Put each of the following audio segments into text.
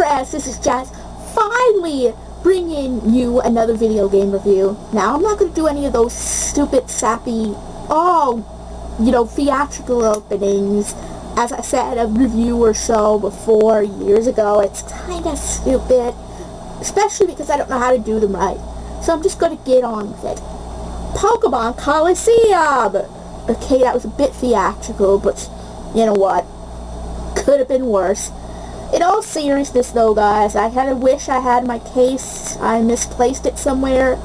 friends, this is Jazz, finally bringing you another video game review. Now, I'm not going to do any of those stupid, sappy, theatrical openings. As I said, a review or so before, years ago. It's kind of stupid, especially because I don't know how to do them right. So I'm just going to get on with it. Pokemon Colosseum! Okay, that was a bit theatrical, but you know what? Could have been worse. In all seriousness though, guys, I kind of wish I had my case. I misplaced it somewhere.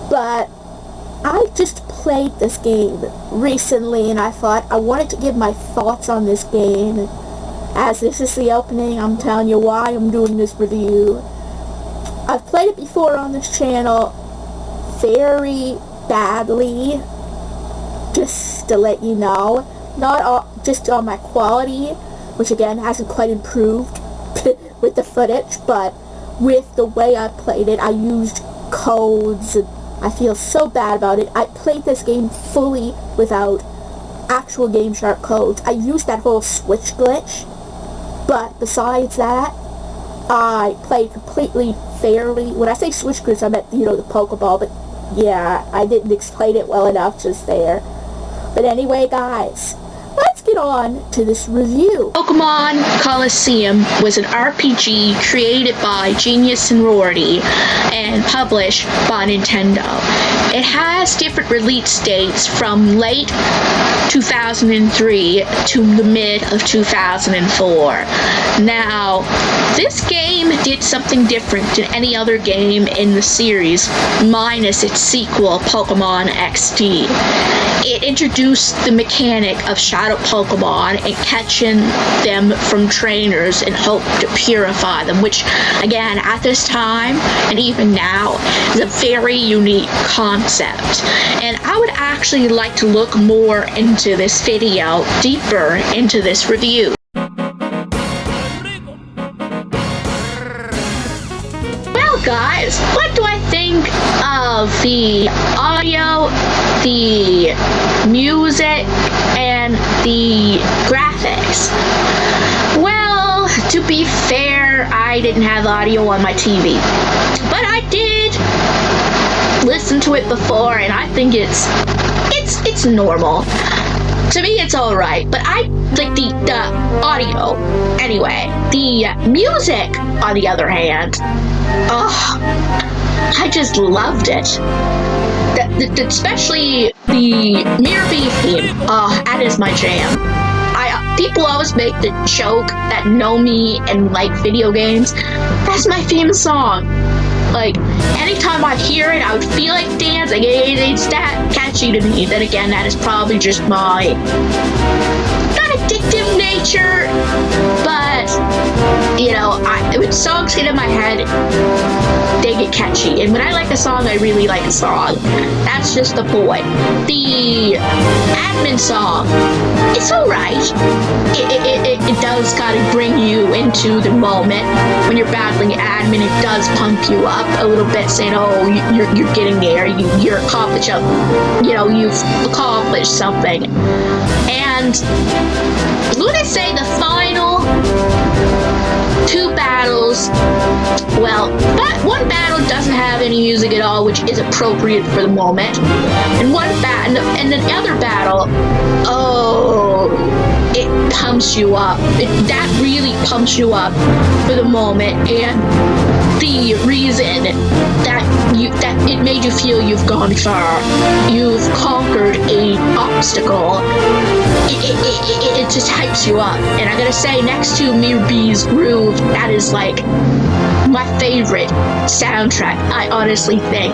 But I just played this game recently and I thought I wanted to give my thoughts on this game. As this is the opening, I'm telling you why I'm doing this review. I've played it before on this channel very badly, just to let you know. Not all, just on my quality, which again hasn't quite improved with the footage, but with the way I played it, I used codes, and I feel so bad about it. I played this game fully without actual Game Shark codes. I used that whole switch glitch, but besides that, I played completely fairly. When I say switch glitch, I meant, the Pokeball, but yeah, I didn't explain it well enough just there. But anyway, guys, let's get on to this review. Pokemon Colosseum was an RPG created by Genius and Rorty and published by Nintendo. It has different release dates from late 2003 to the mid of 2004. Now, this game did something different than any other game in the series, minus its sequel, Pokemon XD. It introduced the mechanic of shadow Pokemon and catching them from trainers in hope to purify them, which, again, at this time, and even now, is a very unique concept. And I would actually like to look more into this video, deeper into this review. Well, guys, what do I think of the audio, the music, and the graphics? Well, to be fair, I didn't have audio on my TV, but I did listen to it before, and I think it's normal. To me, it's alright, but I like the audio. Anyway, the music, on the other hand, I just loved it. Especially the Mirror Bee theme. That is my jam. People always make the joke that know me and like video games. That's my theme song. Like, anytime I hear it, I would feel like dancing. It's that catchy to me. Then again, that is probably just my not addictive nature, but when songs get in my head, they get catchy. And when I like a song, I really like a song. That's just the point. The admin song, it's alright. It does kind of bring you into the moment. When you're battling admin, it does pump you up a little bit, saying, oh, you're getting there, you've accomplished something. And would I say the final two battles, well, one battle doesn't have any music at all, which is appropriate for the moment, and and the other battle, it pumps you up. That really pumps you up for the moment, and the reason that it made you feel you've gone far, you've conquered an obstacle. It just hypes you up. And I gotta say, next to Mirror Bee's Groove, that is like my favorite soundtrack, I honestly think,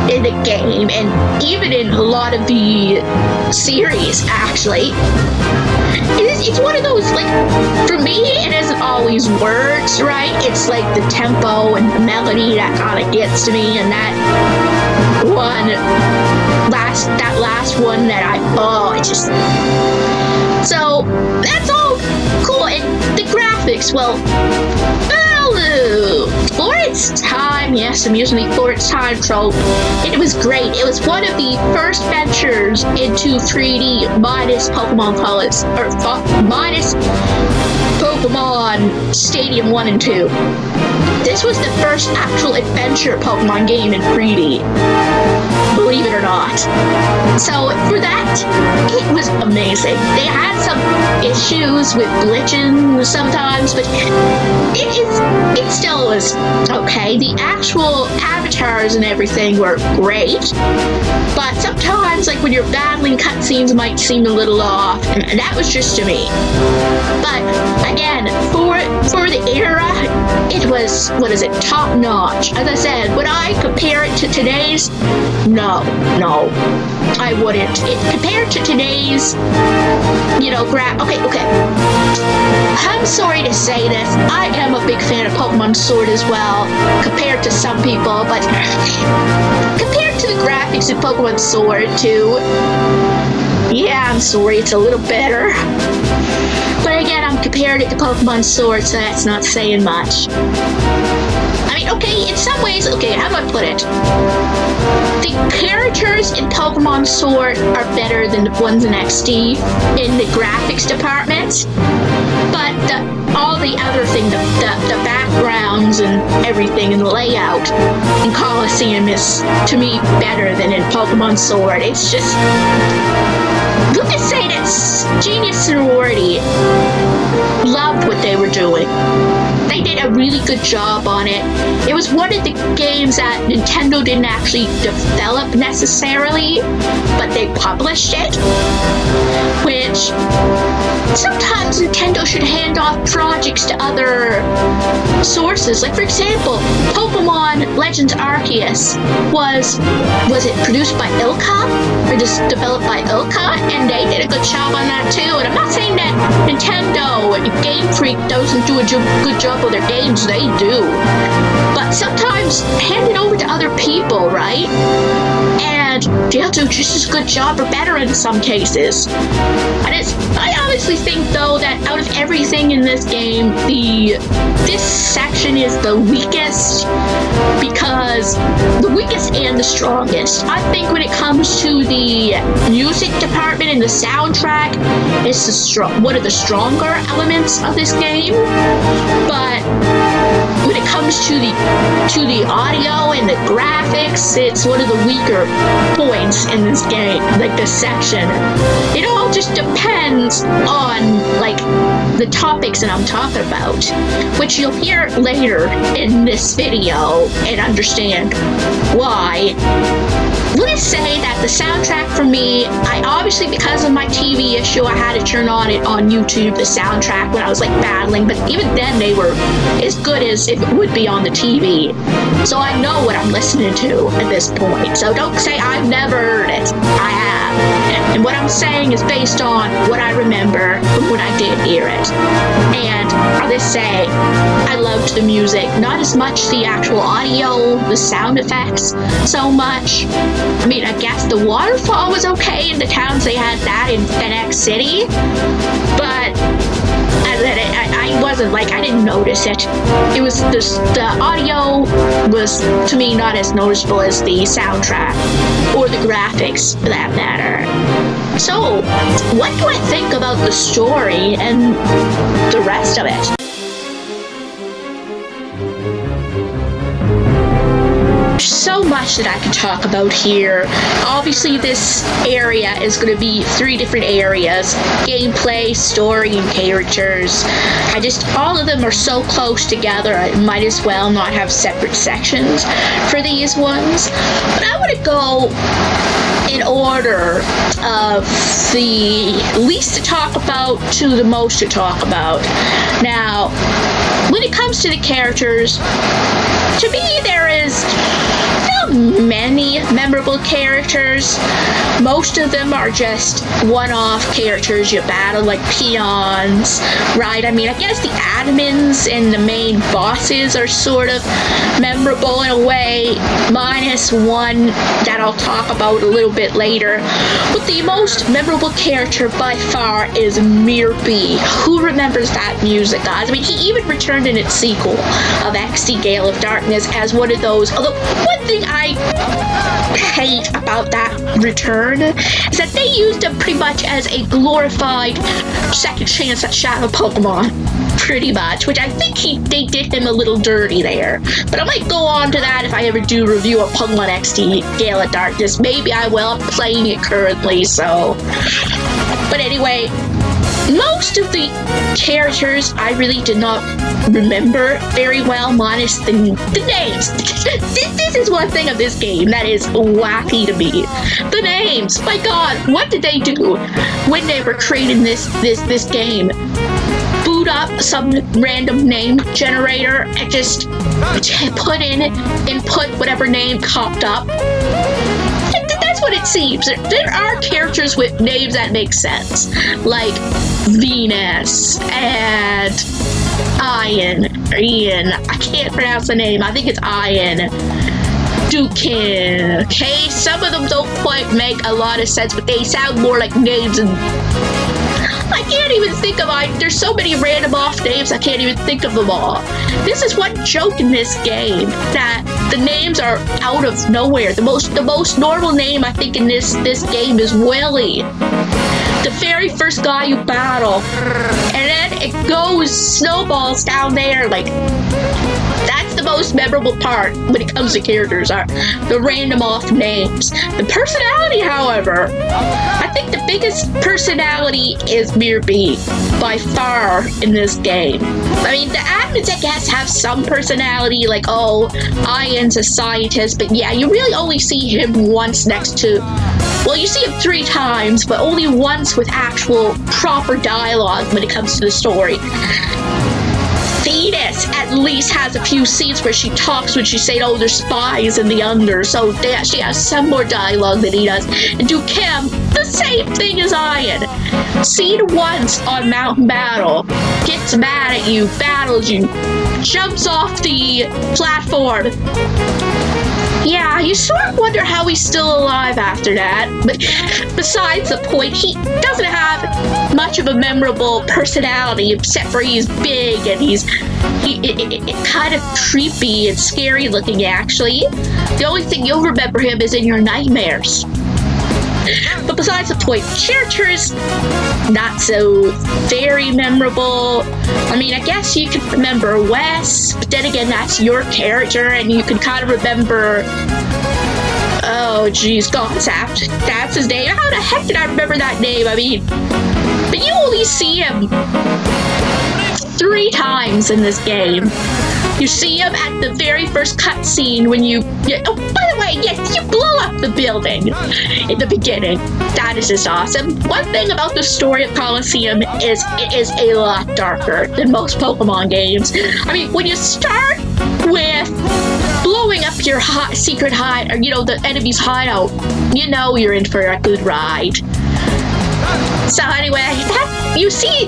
in the game, and even in a lot of the series, actually. It's one of those, like, for me, it isn't always words, right? It's like the tempo and the melody that kind of gets to me, and that last one that so, that's all cool. And the graphics, well, for its time, yes, I'm using the for its time trope. It was great. It was one of the first ventures into 3D minus Pokemon Colors, or minus Pokemon Stadium 1 and 2. This was the first actual adventure Pokemon game in 3D. Believe it or not. So for that, it was amazing. They had some issues with glitching sometimes, but it still was okay. The actual avatars and everything were great, but sometimes, like when you're battling, cutscenes might seem a little off, and that was just to me. But again, for the era, it was, top notch. As I said, would I compare it to today's? No, I wouldn't. Compared to today's, okay. I'm sorry to say this. I am a big fan of Pokemon Sword as well, compared to some people, but compared to the graphics of Pokemon Sword too, yeah, I'm sorry, it's a little better. But again, I'm comparing it to Pokemon Sword, so that's not saying much. I mean, okay, in some ways, okay, how do I put it? The characters in Pokemon Sword are better than the ones in XD in the graphics department, but all the other things, the backgrounds and everything and the layout in Colosseum is, to me, better than in Pokemon Sword. It's just, let me say that Genius Sorority loved what they were doing. They did a really good job on it. It was one of the games that Nintendo didn't actually develop necessarily, but they published it, which sometimes Nintendo should hand off projects to other sources. Like, for example, Pokemon Legends Arceus was it produced by Ilka? Or just developed by Ilka? And they did a good job on that too. And I'm not saying that Nintendo and Game Freak doesn't do a good job with their games. They do. But sometimes hand it over to other people, right? And they'll do just as good job or better in some cases. And I honestly think, though, that out of everything in this game, this section is the weakest, because the weakest and the strongest. I think when it comes to the music department and the soundtrack, it's one of the stronger elements of this game. But when it comes to the audio and the graphics, it's one of the weaker points in this game, like this section. It all just depends on, like, the topics that I'm talking about, which you'll hear later in this video and understand why. Let's say that the soundtrack for me, I obviously, because of my TV issue, I had to turn on it on YouTube, the soundtrack, when I was like battling, but even then they were as good as if it would be on the TV. So I know what I'm listening to at this point. So don't say I've never heard it. I have. And what I'm saying is based on what I remember from when I did hear it. And I'll just say, I loved the music, not as much the actual audio, the sound effects so much. I mean, I guess the waterfall was okay in the towns. They had that in Phoenix City, but I wasn't like, I didn't notice it. It was the audio was, to me, not as noticeable as the soundtrack or the graphics, for that matter. So, what do I think about the story and the rest of it? So much that I can talk about here. Obviously, this area is going to be 3 different areas: gameplay, story, and characters. All of them are so close together, I might as well not have separate sections for these ones. But I want to go in order of the least to talk about to the most to talk about. Now, when it comes to the characters, to me, there is not many memorable characters. Most of them are just one-off characters you battle, like peons, right? I mean, I guess the admins and the main bosses are sort of memorable in a way. Mine famous one that I'll talk about a little bit later. But the most memorable character by far is Umbre. Who remembers that music, guys? I mean, he even returned in its sequel of XD Gale of Darkness as one of those. Although, one thing I hate about that return is that they used him pretty much as a glorified second chance at Shadow Pokemon. Pretty much, which I think they did him a little dirty there. But I might go on to that if I ever do review a Pokemon XD Gale of Darkness. Maybe I will. I'm playing it currently, so. But anyway, most of the characters I really did not remember very well, minus the names. This is one thing of this game that is wacky to me. The names. My God, what did they do when they were creating this game? Boot up some random name generator and just put in input whatever name popped up. That's what it seems. There are characters with names that make sense, like Venus and Ian. I can't pronounce the name. I think it's Ian. Dukin. Okay, some of them don't quite make a lot of sense, but they sound more like names and I can't even think of there's so many random off names I can't even think of them all. This is one joke in this game, that the names are out of nowhere. The most normal name I think in this game is Willie. The very first guy you battle. And then it snowballs down there, like that's the most memorable part when it comes to characters, are the random off names. The personality, however, I think the biggest personality is Umbre by far in this game. I mean, the admins, I guess, have some personality, like, oh, Ian's a scientist, but yeah, you really only see him once next to, well, you see him 3 times, but only once with actual proper dialogue when it comes to the story. Venus at least has a few scenes where she talks when she's saying, oh, there's spies in the under, so she has some more dialogue than he does. And Dukim, the same thing as Ian. Seen once on Mountain Battle, gets mad at you, battles you, jumps off the platform. Yeah, you sort of wonder how he's still alive after that. But besides the point, he doesn't have much of a memorable personality, except for he's big and he's kind of creepy and scary looking, actually. The only thing you'll remember him is in your nightmares. But besides the point, characters, not so very memorable. I mean, I guess you could remember Wes, but then again, that's your character, and you can kind of remember, oh geez, Gonzap, that's his name. How the heck did I remember that name? I mean, but you only see him 3 times in this game. You see him at the very first cutscene when oh, by the way, yes, you blow up the building in the beginning. That is just awesome. One thing about the story of Colosseum is it is a lot darker than most Pokemon games. I mean, when you start with blowing up your secret hide, or the enemy's hideout, you know you're in for a good ride. So anyway, you see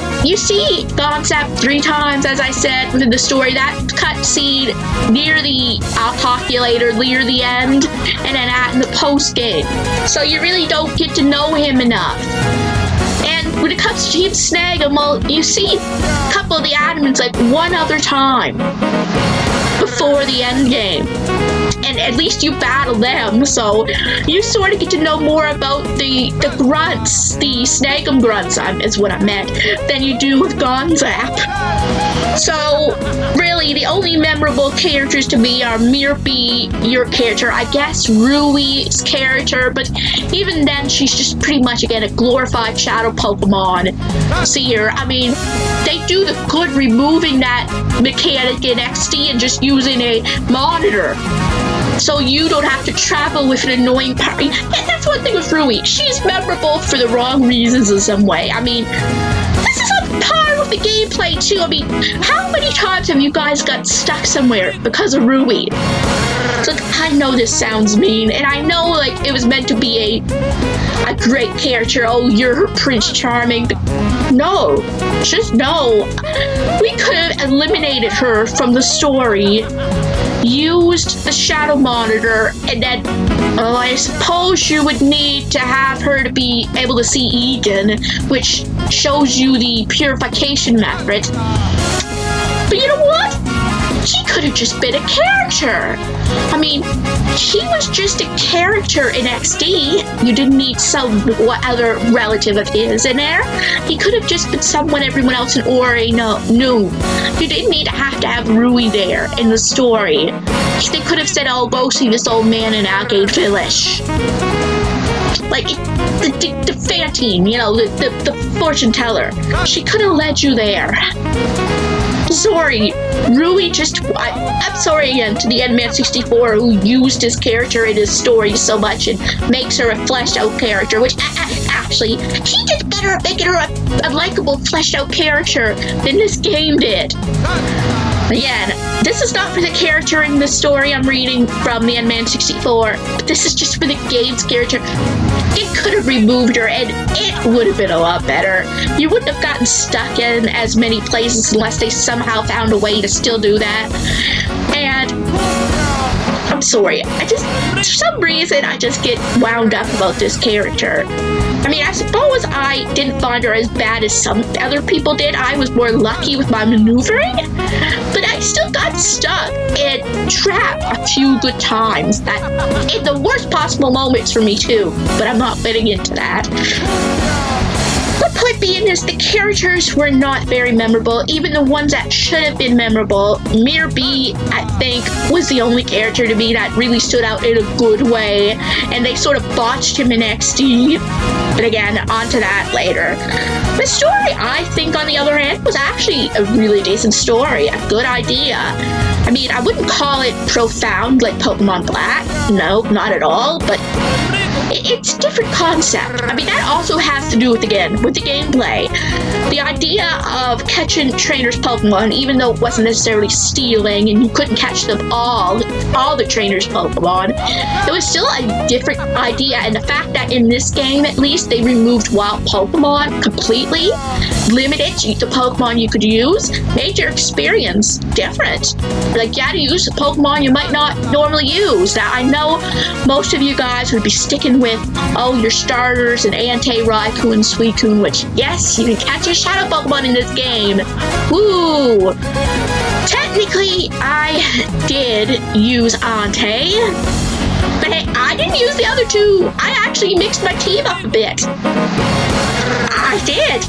Gonzap 3 times, as I said, within the story. That cutscene near the, I'll talk to you later, near the end, and then in the post game. So you really don't get to know him enough. And when it comes to Team Snag'em, well, you see a couple of the admins like one other time before the end game. And at least you battle them, so you sort of get to know more about the grunts, the Snag'em grunts is what I meant, than you do with Gonzap. So, really, the only memorable characters to me are Umbre, your character, I guess Rui's character, but even then, she's just pretty much, again, a glorified shadow Pokemon seer. I mean, they do the good removing that mechanic in XD and just using a monitor. So you don't have to travel with an annoying party. And that's one thing with Rui. She's memorable for the wrong reasons in some way. I mean, this is a part of the gameplay too. I mean, how many times have you guys got stuck somewhere because of Rui? It's like, I know this sounds mean, and I know like it was meant to be a great character. Oh, you're her Prince Charming. But no, just no. We could have eliminated her from the story used the shadow monitor, and then I suppose you would need to have her to be able to see Eden, which shows you the purification method. But you know what? She could have just been a character. I mean, he was just a character in XD. You didn't need some other relative of his in there. He could have just been someone everyone else in Ori knew. You didn't need to have Rui there in the story. They could have said, oh, go see this old man in Algate Village. Like, the Fantine, you know, the fortune teller. She could have led you there. Sorry, Rui I'm sorry again to the N-Man64 who used his character in his story so much and makes her a fleshed out character, which actually, he did better at making her a likable fleshed out character than this game did. Again, this is not for the character in the story I'm reading from the N-Man64, but this is just for the game's character. It could have removed her, and it would have been a lot better. You wouldn't have gotten stuck in as many places unless they somehow found a way to still do that. And I'm sorry, for some reason, I just get wound up about this character. I mean, I suppose I didn't find her as bad as some other people did. I was more lucky with my maneuvering, but I still got stuck and trapped a few good times. In the worst possible moments for me too, but I'm not getting into that. The point being is the characters were not very memorable, even the ones that should have been memorable. Mir B, I think, was the only character to me that really stood out in a good way, and they sort of botched him in XD. But again, onto that later. The story, I think, on the other hand, was actually a really decent story, a good idea. I mean, I wouldn't call it profound like Pokemon Black, no, not at all, but it's a different concept. I mean, that also has to do with the gameplay. The idea of catching trainers' Pokemon, even though it wasn't necessarily stealing and you couldn't catch them all the trainers' Pokemon, it was still a different idea. And the fact that in this game, at least, they removed wild Pokemon completely, limited the Pokemon you could use, made your experience different. Like, you had to use Pokemon you might not normally use. Now, I know most of you guys would be sticking with, your starters and Entei, Raikou, and Suicune, which, yes, you can catch a shadow Pokemon in this game. Woo! Technically, I did use Entei, but hey, I didn't use the other two. I actually mixed my team up a bit. I did.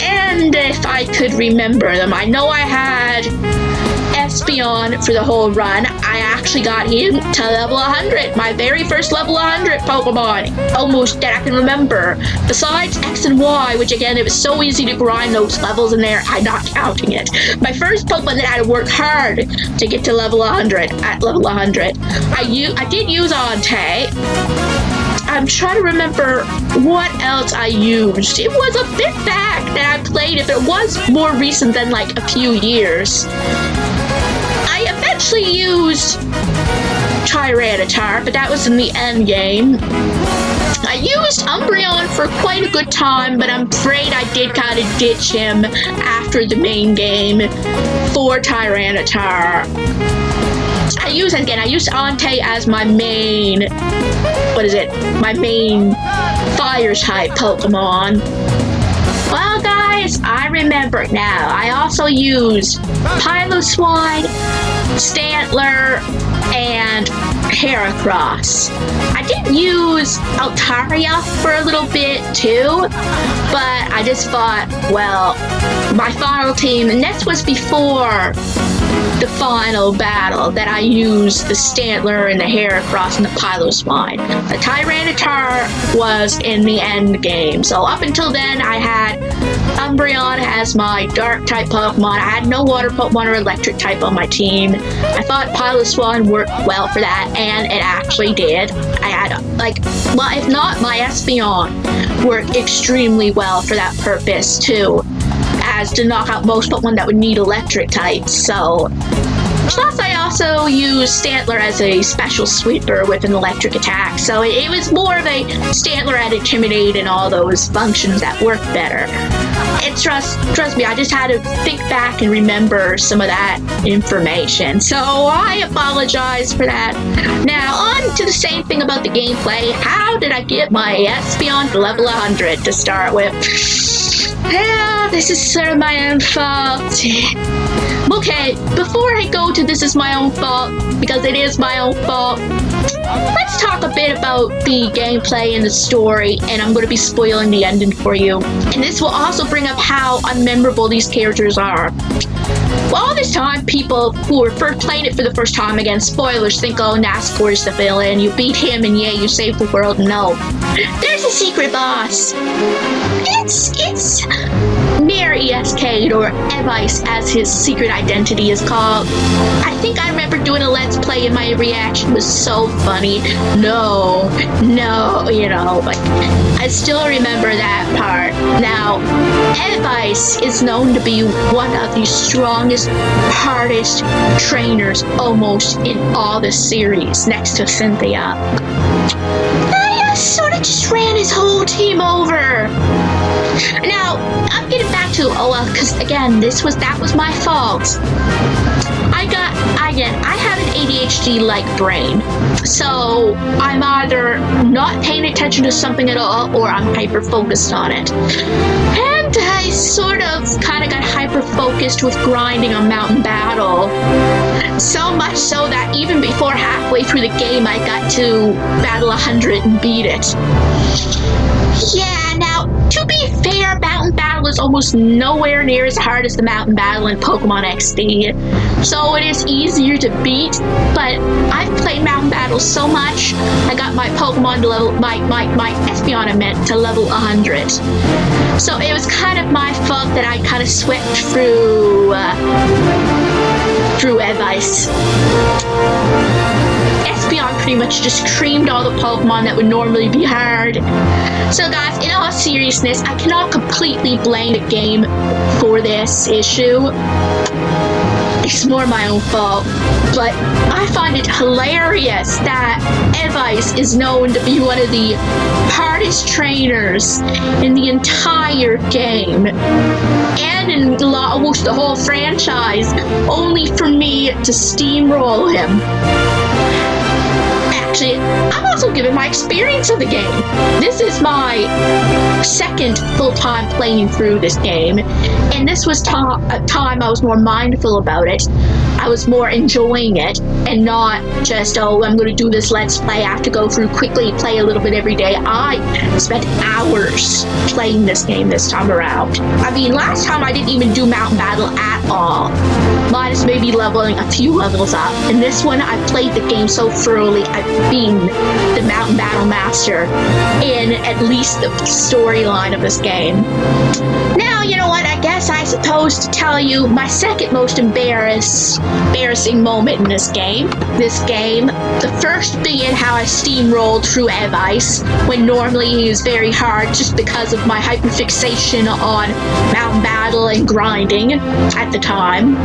And if I could remember them, I know I had Espeon for the whole run. I actually got him to level 100, my very first level 100 Pokemon, almost that I can remember. Besides X and Y, which again, it was so easy to grind those levels in there, I'm not counting it. My first Pokemon that I had to work hard to get to level 100, at level 100. I did use Entei. I'm trying to remember what else I used. It was a bit back that I played it, but it was more recent than like a few years. I eventually used Tyranitar, but that was in the end game. I used Umbreon for quite a good time, but I'm afraid I did kind of ditch him after the main game for Tyranitar. I used Entei as my main, my main fire type Pokemon. Well, guys, I remember now. I also used Piloswine, Stantler, and Heracross. I did use Altaria for a little bit too, but I just thought, well, my final team, and this was before the final battle, that I used the Stantler and the Heracross and the Piloswine. The Tyranitar was in the end game, so up until then I had Umbreon as my dark type Pokemon. I had no water Pokemon or electric type on my team. I thought Piloswine worked well for that, and it actually did. I had, if not, my Espeon worked extremely well for that purpose too, as to knock out most Pokemon that would need electric types. So, plus I also used Stantler as a special sweeper with an electric attack, so it was more of a Stantler at Intimidate and all those functions that worked better. And trust me, I just had to think back and remember some of that information, so I apologize for that. Now, on to the same thing about the gameplay. How did I get my Espeon to level 100 to start with? Yeah, this is sort of my own fault. Okay, before I go to this is my own fault, because it is my own fault, let's talk a bit about the gameplay and the story, and I'm going to be spoiling the ending for you. And this will also bring up how unmemorable these characters are. Well, all this time, people who are first playing it for the first time, again, spoilers, think, oh, Nascore is the villain, you beat him and yay, you saved the world. No. There's a secret boss. It's Mare ESK, or Evice as his secret identity is called. I think I remember doing a Let's Play and my reaction was so funny. No, you know, like, I still remember that part. Now, Evice is known to be one of the strongest, hardest trainers almost in all the series, next to Cynthia. I sort of just ran his whole team over. Now, I'm getting back to, because again, that was my fault. I have an ADHD-like brain, so I'm either not paying attention to something at all, or I'm hyper-focused on it. And I sort of kind of got hyper-focused with grinding on Mountain Battle. So much so that even before halfway through the game, I got to Battle 100 and beat it. Yeah, now, to be fair, Mountain Battle is almost nowhere near as hard as the Mountain Battle in Pokemon XD, so it is easier to beat, but I've played Mountain Battle so much, I got my Pokemon to level, my Espeon I meant, to level 100. So it was kind of my fault that I kind of swept through Evice. Espeon pretty much just creamed all the Pokemon that would normally be hard. So guys, in all seriousness, I cannot completely blame the game for this issue. It's more my own fault. But I find it hilarious that Evice is known to be one of the hardest trainers in the entire game. And in almost the whole franchise, only for me to steamroll him. Actually, I'm also giving my experience of the game. This is my second full-time playing through this game, and this was a time I was more mindful about it. I was more enjoying it, and not just, oh, I'm going to do this Let's Play, I have to go through quickly, play a little bit every day. I spent hours playing this game this time around. I mean, last time I didn't even do Mountain Battle at all. Minus maybe leveling a few levels up. And this one, I played the game so thoroughly, I've been the Mountain Battle master in at least the storyline of this game. Now, you know what, I guess I suppose to tell you my second most embarrassing moment in this game. The first being how I steamrolled through Evice, when normally he is very hard just because of my hyperfixation on Mountain Battle and grinding at the time,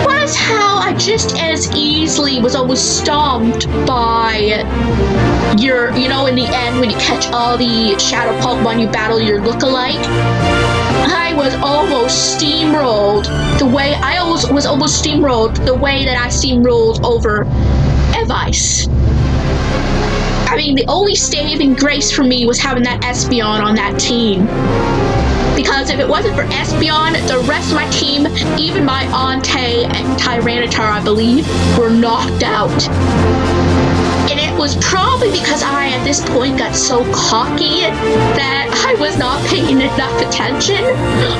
was how I just as easily was almost stomped by in the end when you catch all the shadow Pokemon you battle your lookalike. I was almost steamrolled the way I was almost steamrolled the way that I steamrolled over Evice. I mean, the only saving grace for me was having that Espeon on that team. Because if it wasn't for Espeon, the rest of my team, even my Entei and Tyranitar, I believe, were knocked out. And it was probably because I, at this point, got so cocky that I was not paying enough attention.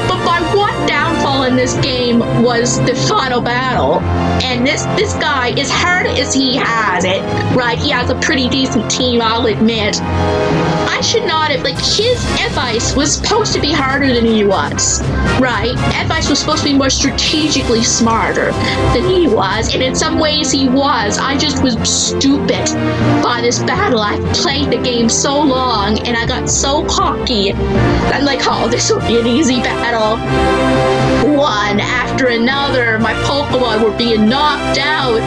But my one downfall in this game was the final battle. And this guy, as hard as he has it, right, he has a pretty decent team, I'll admit. I should not have, his Evice was supposed to be harder than he was, right? Evice was supposed to be more strategically smarter than he was, and in some ways he was. I just was stupid by this battle. I've played the game so long, and I got so cocky. I'm like, oh, this will be an easy battle. One after another, my Pokemon were being knocked out,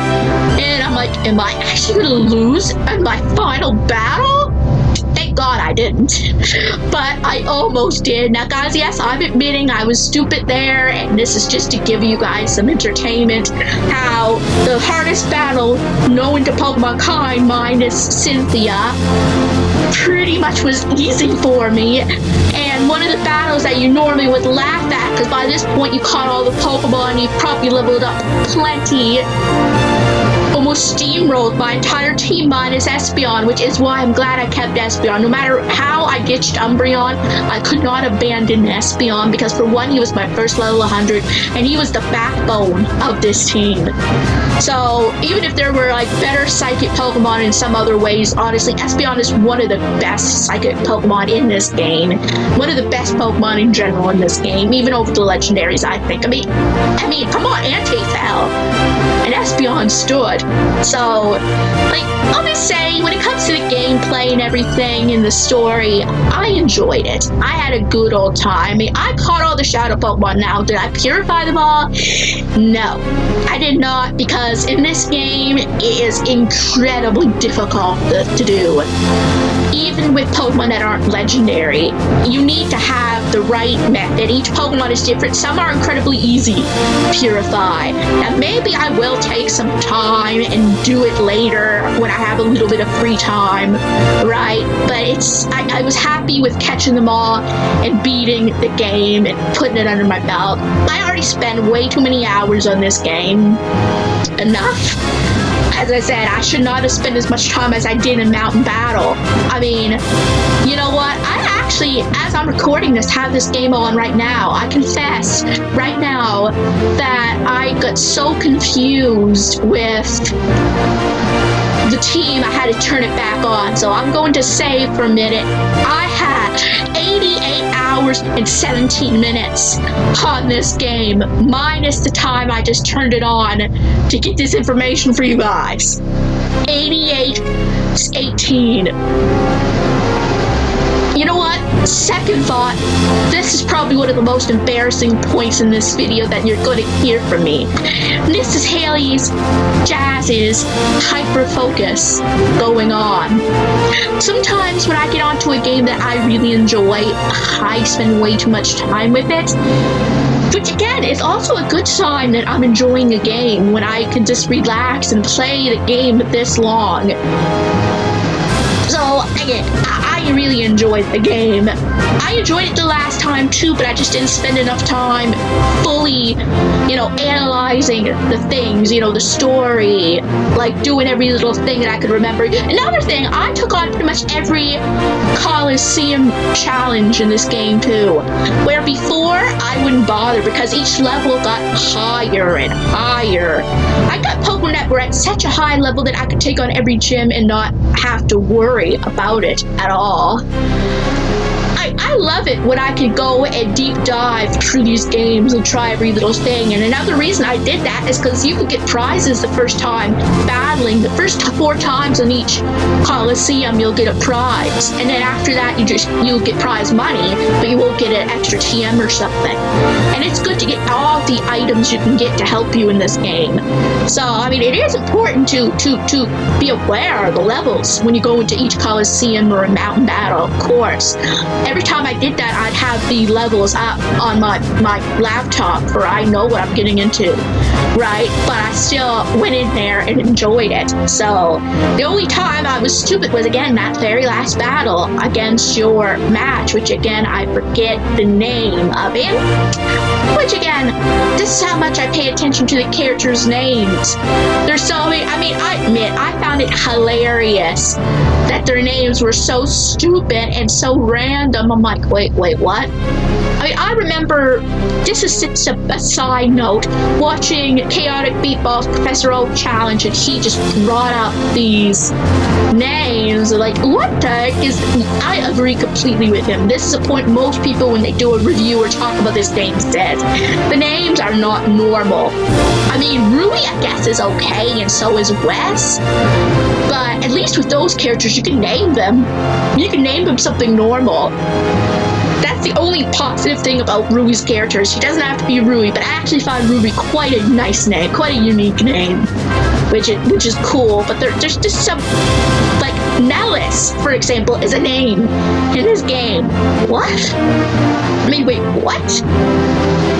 and I'm like, am I actually gonna lose in my final battle? Thank God I didn't, but I almost did. Now guys, yes, I'm admitting I was stupid there, and this is just to give you guys some entertainment, how the hardest battle known to Pokemon kind, minus Cynthia, pretty much was easy for me. And one of the battles that you normally would laugh at, because by this point you caught all the Pokemon, you've probably leveled up plenty, almost steamrolled my entire team minus Espeon, which is why I'm glad I kept Espeon. No matter how I ditched Umbreon, I could not abandon Espeon, because for one, he was my first level 100, and he was the backbone of this team. So even if there were like better psychic Pokemon in some other ways, honestly, Espeon is one of the best psychic Pokemon in this game. One of the best Pokemon in general in this game, even over the legendaries, I think. I mean, come on, Entei fell, and Espeon stood. So, like, I'll just say, when it comes to the gameplay and everything and the story, I enjoyed it. I had a good old time. I mean, I caught all the Shadow Pokemon now. Did I purify them all? No, I did not, because in this game, it is incredibly difficult to do. Even with Pokemon that aren't legendary, you need to have the right method. Each Pokemon is different. Some are incredibly easy to purify. Now, maybe I will take some time and do it later when I have a little bit of free time, right? But I was happy with catching them all and beating the game and putting it under my belt. I already spent way too many hours on this game. Enough. As I said, I should not have spent as much time as I did in Mountain Battle. I mean, you know what? I actually, as I'm recording this, have this game on right now. I confess right now that I got so confused with the team, I had to turn it back on. So I'm going to save for a minute. I had 88 hours and 17 minutes on this game, minus the time I just turned it on to get this information for you guys. 88, 18. You know what? Second thought, this is probably one of the most embarrassing points in this video that you're going to hear from me. This is Haley's, Jazz's hyper-focus going on. Sometimes when I get onto a game that I really enjoy, I spend way too much time with it. Which again is also a good sign that I'm enjoying a game, when I can just relax and play the game this long. So again, I really enjoyed the game. I enjoyed it the last time too, but I just didn't spend enough time fully, analyzing the things, the story, like doing every little thing that I could remember. Another thing, I took on pretty much every Colosseum challenge in this game too, where before I wouldn't bother because each level got higher and higher. I got Pokemon that were at such a high level that I could take on every gym and not have to worry about it at all. I love it when I can go and deep dive through these games and try every little thing. And another reason I did that is because you could get prizes the first time battling. The first 4 times on each Colosseum, you'll get a prize. And then after that, you'll get prize money, but you won't get an extra TM or something. And it's good to get all the items you can get to help you in this game. So, I mean, it is important to be aware of the levels when you go into each Colosseum or a mountain battle, of course. Every time I did that, I'd have the levels up on my laptop, for I know what I'm getting into, right? But I still went in there and enjoyed it. So the only time I was stupid was, again, that very last battle against your match, which again, I forget the name of him. Which again, this is how much I pay attention to the characters' names. There's so many, I admit, I found it hilarious that their names were so stupid and so random. I'm like, wait, what? I remember, this is just a side note, watching Chaotic Beatball's Professor Oak Challenge, and he just brought up these names, like, what the heck is, I agree completely with him. This is a point most people, when they do a review or talk about this game, said. The names are not normal. Rui, I guess, is okay, and so is Wes, but at least least with those characters, you can name them. You can name them something normal. That's the only positive thing about Ruby's characters. She doesn't have to be Ruby, but I actually find Ruby quite a nice name, quite a unique name, which is cool. But there's just some, like Nellis, for example, is a name in this game. What? I mean, wait, what?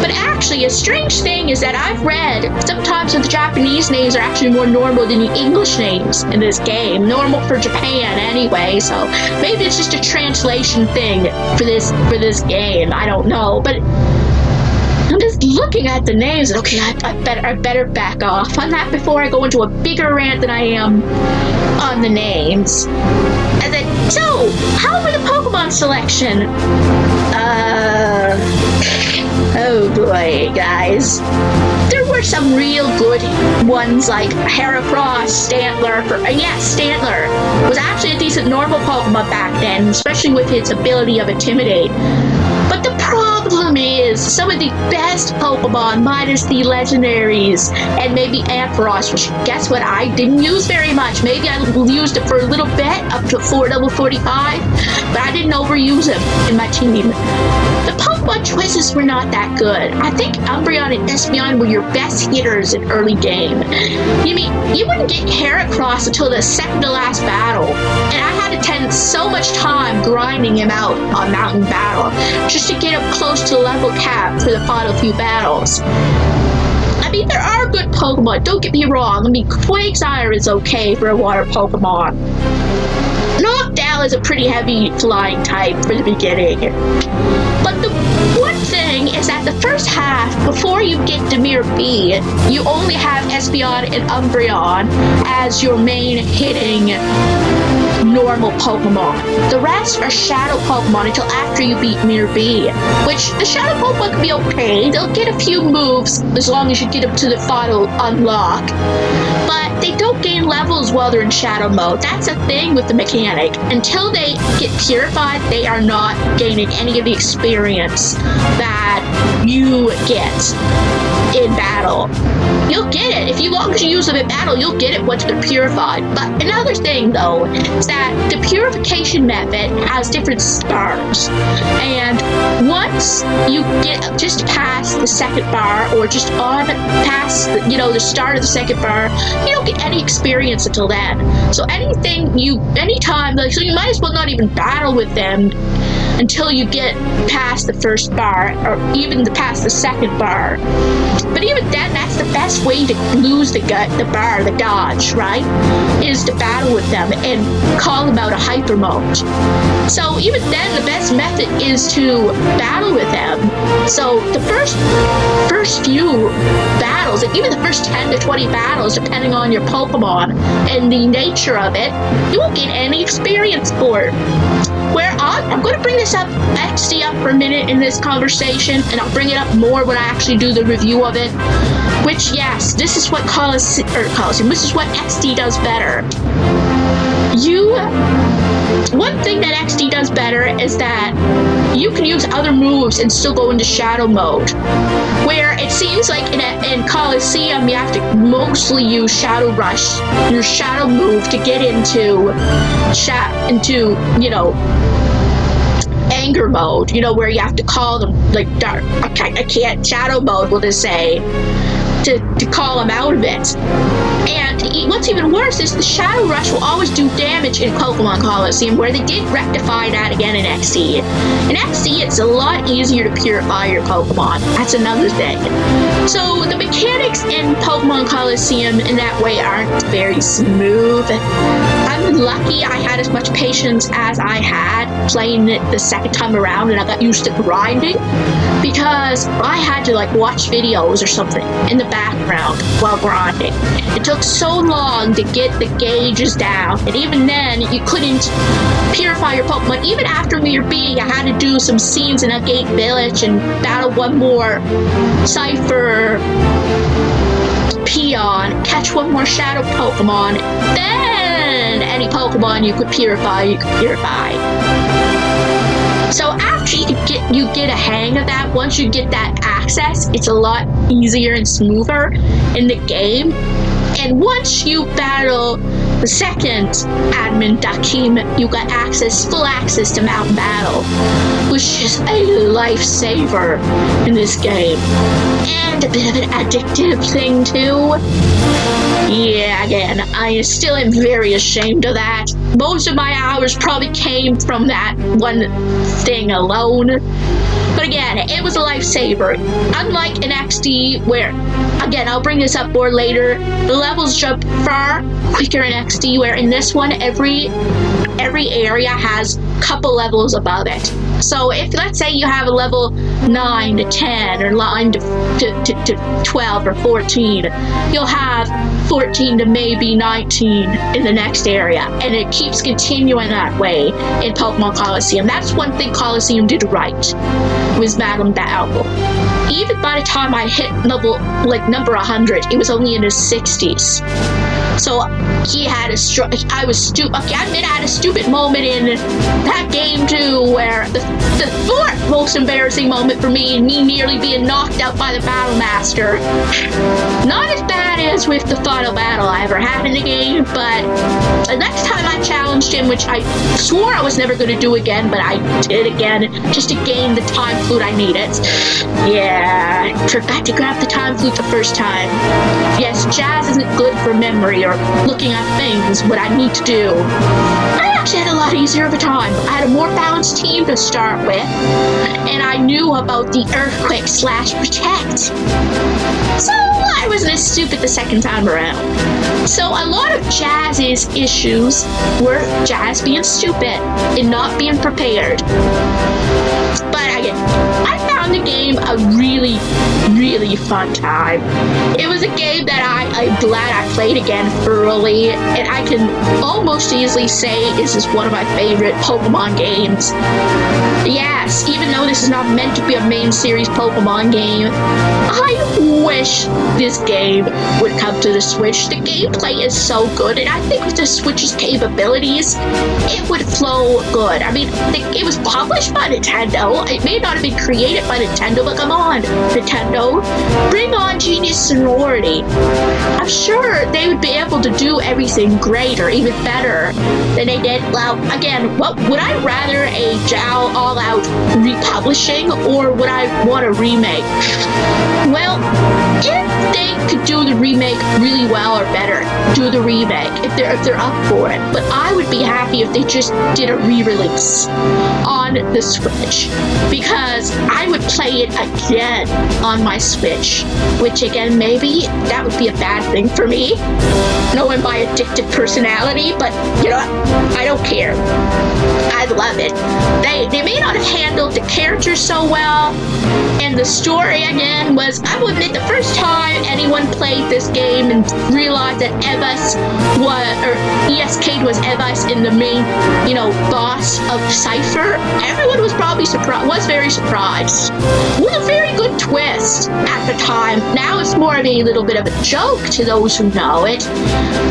But actually, a strange thing is that I've read sometimes the Japanese names are actually more normal than the English names in this game. Normal for Japan anyway, so maybe it's just a translation thing for this game. I don't know, but I'm just looking at the names and okay, I better back off on that before I go into a bigger rant than I am on the names. And then, so how about the Pokemon selection? Oh boy, guys. There were some real good ones like Heracross, Stantler. Stantler was actually a decent normal Pokemon back then, especially with its ability of Intimidate. But the problem is, some of the best Pokemon, minus the legendaries, and maybe Ampharos, which guess what, I didn't use very much. Maybe I used it for a little bit, up to level 45, but I didn't overuse him in my team. The Pokemon choices were not that good. I think Umbreon and Espeon were your best hitters in early game. You mean, you wouldn't get Heracross until the second to last battle, and I had to spend so much time grinding him out on Mountain Battle, just to get him close to the level cap for the final few battles. I mean, there are good Pokemon, don't get me wrong. I mean, Quagsire is okay for a water Pokemon. Noctowl is a pretty heavy flying type for the beginning. But the one thing is that the first half, before you get to Mirror B, you only have Espeon and Umbreon as your main hitting normal Pokemon. The rest are Shadow Pokemon until after you beat Mirror B, which the Shadow Pokemon can be okay. They'll get a few moves as long as you get them to the final unlock, but they don't gain levels while they're in Shadow mode. That's a thing with the mechanic. Until they get purified, they are not gaining any of the experience that you get in battle. You'll get it. As long as you use them in battle, you'll get it once they're purified. But another thing, though, is that the purification method has different stars. And once you get just past the second bar, or just on past the start of the second bar, you don't get any experience until then. So anytime, so you might as well not even battle with them until you get past the first bar, or even past the second bar. But even then, that's the best way to lose the dodge, right? Is to battle with them and call them out a hyper mode. So even then, the best method is to battle with them. So the first few battles, like even the first 10 to 20 battles, depending on your Pokemon and the nature of it, you won't gain any experience for it. Where I'm going to bring this up, XD up for a minute in this conversation, and I'll bring it up more when I actually do the review of it. Which, yes, this is what Colosseum, this is what XD does better. One thing that XD does better is that you can use other moves and still go into Shadow mode. Where it seems like in Colosseum, you have to mostly use Shadow Rush, your Shadow move, to get into anger mode, where you have to call them, like, dark. I can't, Shadow mode, we'll just say, to call them out of it. And what's even worse is the Shadow Rush will always do damage in Pokemon Colosseum, where they did rectify that again in XD. In XD, it's a lot easier to purify your Pokemon. That's another thing. So the mechanics in Pokemon Colosseum in that way aren't very smooth. I'm lucky I had as much patience as I had playing it the second time around, and I got used to grinding, because I had to watch videos or something in the background while grinding. It took so long to get the gauges down, and even then you couldn't purify your Pokemon. Even after Mirror B, I had to do some scenes in a Gate Village and battle one more Cypher Peon, catch one more Shadow Pokemon, then any Pokemon you could purify, So after you get a hang of that, once you get that access, it's a lot easier and smoother in the game. And once you battle The second admin that came, you got full access to Mountain Battle, which is a lifesaver in this game. And a bit of an addictive thing too. Yeah, again, I still am very ashamed of that. Most of my hours probably came from that one thing alone. But again, it was a lifesaver. Unlike in XD, where, again, I'll bring this up more later, the levels jump far quicker in XD, where in this one, every area has a couple levels above it. So if, let's say, you have a level 9 to 10 or 9 to 12 or 14, you'll have 14 to maybe 19 in the next area. And it keeps continuing that way in Pokemon Colosseum. That's one thing Colosseum did right, was Mountain Battle. Even by the time I hit number 100, it was only in the 60s. So he had I had a stupid moment in that game too, where the fourth most embarrassing moment for me, and me nearly being knocked out by the Battle Master. Not as bad as with the final battle I ever had in the game, but the next time I challenged him, which I swore I was never going to do again, but I did again, just to gain the time flute I needed. Yeah, I forgot to grab the time flute the first time. Yes, jazz isn't good for memory or looking at things, what I need to do. I actually had a lot easier of a time. I had a more balanced team to start with, and I knew about the earthquake/protect. So I wasn't as stupid the second time around. So a lot of Jazz's issues were Jazz being stupid and not being prepared. But again, I found the game a really, really fun time. It was a game that I'm glad I played again thoroughly, and I can almost easily say this is one of my favorite Pokemon games. Yes, even though this is not meant to be a main series Pokemon game, I wish this game would come to the Switch. The gameplay is so good, and I think with the Switch's capabilities, it would flow good. I mean, it was published by Nintendo. It may not have been created by Nintendo, but come on, Nintendo, bring on Genius Sonority. I'm sure they would be able to do everything great or even better than they did. Well, again, what would I rather, a JAL all-out republishing, or would I want a remake? Well, if they could do the remake really well or better, do the remake if they're up for it. But I would be happy if they just did a re-release on the Switch, because I would play it again on my Switch, which again, maybe that would be a bad thing for me, knowing my addictive personality, but you know what? I don't care. I love it. They may not have handled the characters so well, and the story again was, I will admit, the first time anyone played this game and realized that ESK was Evas in the main, boss of Cypher, everyone was probably very surprised. It was a very good twist at the time. Now it's more of a little bit of a joke to those who know it.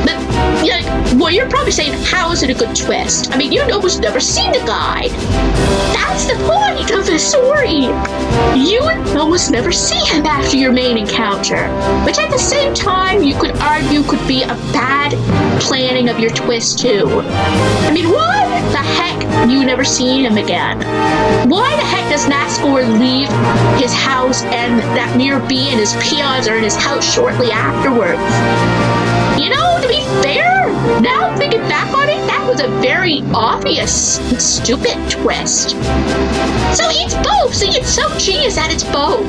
But you're probably saying, how is it a good twist? I mean, you almost never seen the guy. That's the point of the story. You almost never see him after your main encounter, which at the same time you could argue could be a bad planning of your twist too. I mean, why the heck you never seen him again? Why the heck does Nascor leave his house and that Mirror B and his peons are in his house shortly afterwards? To be fair, now thinking back on it, that was a very obvious and stupid twist. So it's both. See, it's so genius that it's both.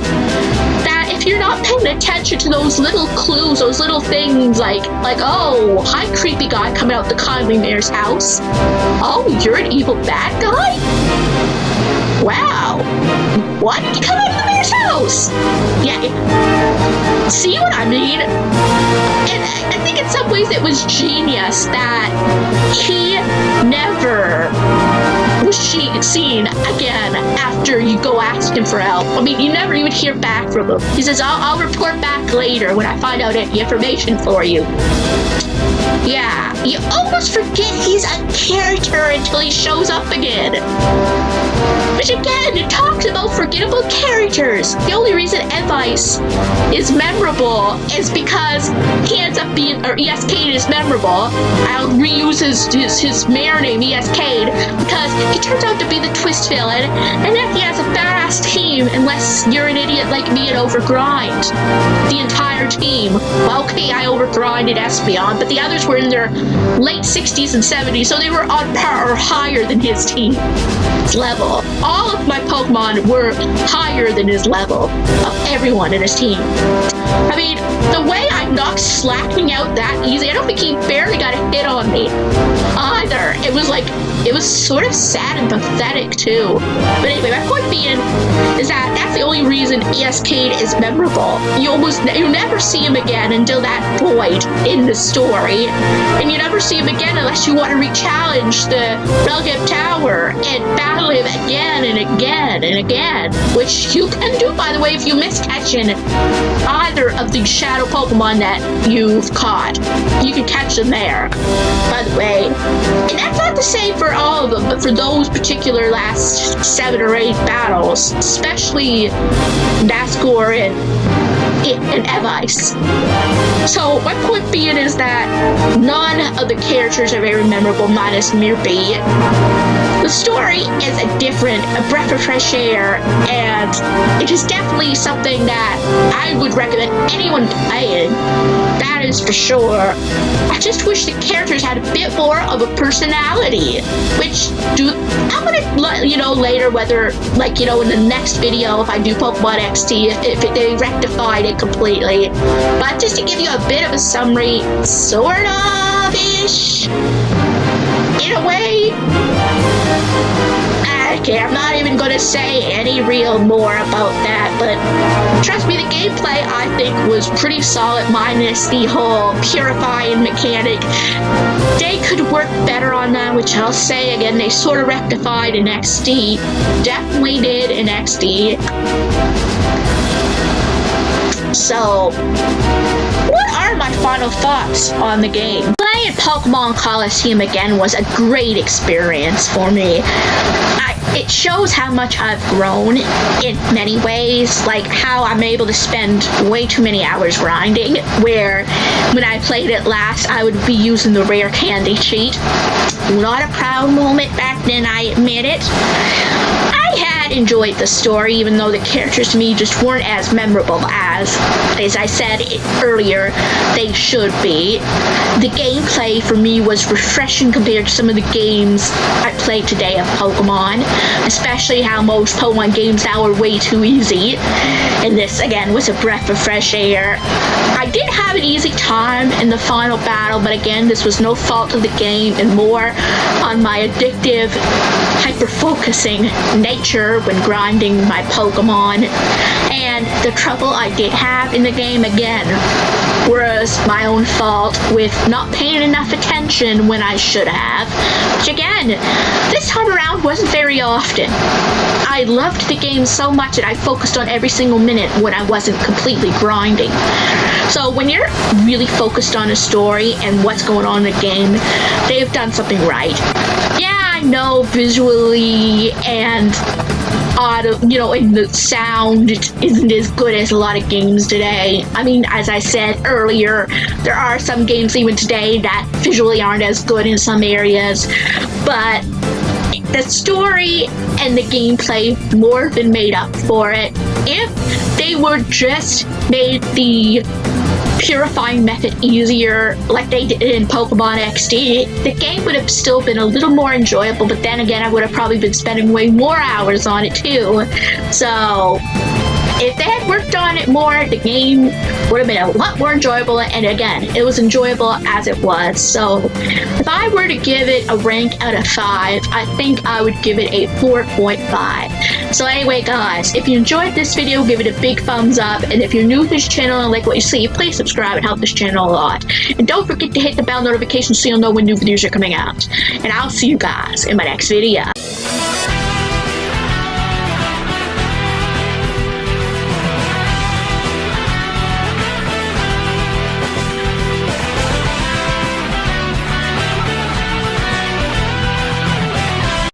That if you're not paying attention to those little clues, those little things like, oh, hi, creepy guy coming out the kindly mayor's house. Oh, you're an evil bad guy? Wow. Why did you come out of the mayor's house? Yeah. See what I mean? And I think in some ways it was genius that he never was seen again after you go ask him for help. I mean, you never even hear back from him. He says, I'll report back later when I find out any information for you. Yeah, you almost forget he's a character until he shows up again. Which again, it talks about forgettable characters. The only reason Advice is memorable is because he ends up being, or ESK is memorable. I'll reuse his mayor name, ESK, because he turns out to be the twist villain, and then he has a badass team, unless you're an idiot like me and overgrind the entire team. Well, okay, I overgrinded Espeon, but the others were in their late 60s and 70s, so they were on par or higher than his team's level. All of my Pokemon were higher than his level of everyone in his team. I mean, the way I knocked Slacking out that easy, I don't think he barely got a hit on me either. It was sort of sad and pathetic too. But anyway, my point being is that that's the only reason ESK is memorable. You never see him again until that void in the story, and you never see him again unless you want to re-challenge the Belgium Tower and battle him again and again and again, which you can do, by the way, if you miss catching either of the shadow Pokemon that you've caught. You can catch them there, by the way. And that's not the same for all of them, but for those particular last 7 or 8 battles, especially Nascore and Advice. So my point being is that none of the characters are very memorable, minus Mirby. The story is a breath of fresh air, and it is definitely something that I would recommend anyone playing. That is for sure. I just wish the characters had a bit more of a personality, I'm gonna let you know later whether, like, you know, in the next video if I do Pokemon XT, if they rectified it completely. But just to give you a bit of a summary, sort of-ish, in a way. Okay, I'm not even going to say any real more about that, but trust me, the gameplay I think was pretty solid, minus the whole purifying mechanic. They could work better on that, which I'll say again, they sort of rectified in XD. Definitely did in XD. So, what are my final thoughts on the game? Playing Pokemon Colosseum again was a great experience for me. It shows how much I've grown in many ways, like how I'm able to spend way too many hours grinding, where when I played it last, I would be using the rare candy cheat. Not a proud moment back then, I admit it. I had enjoyed the story, even though the characters to me just weren't as memorable as I said earlier, they should be. The gameplay for me was refreshing compared to some of the games I played today of Pokemon, especially how most Pokemon games now are way too easy. And this, again, was a breath of fresh air. I did have an easy time in the final battle, but again, this was no fault of the game and more on my addictive, hyper-focusing nature when grinding my Pokemon. And the trouble I did have in the game, again, was my own fault with not paying enough attention when I should have. Which again, this time around wasn't very often. I loved the game so much that I focused on every single minute when I wasn't completely grinding. So when you're really focused on a story and what's going on in the game, they've done something right. Yeah, I know visually and and the sound isn't as good as a lot of games today. I mean, as I said earlier, there are some games even today that visually aren't as good in some areas, but the story and the gameplay more than made up for it. If they were just made the purifying method easier like they did in Pokemon XD, the game would have still been a little more enjoyable, but then again, I would have probably been spending way more hours on it too. So if they had worked on it more, the game would have been a lot more enjoyable, and again, it was enjoyable as it was. So if I were to give it a rank out of 5, I think I would give it a 4.5. So anyway, guys, if you enjoyed this video, give it a big thumbs up, and if you're new to this channel and like what you see, please subscribe and help this channel a lot. And don't forget to hit the bell notification so you'll know when new videos are coming out. And I'll see you guys in my next video.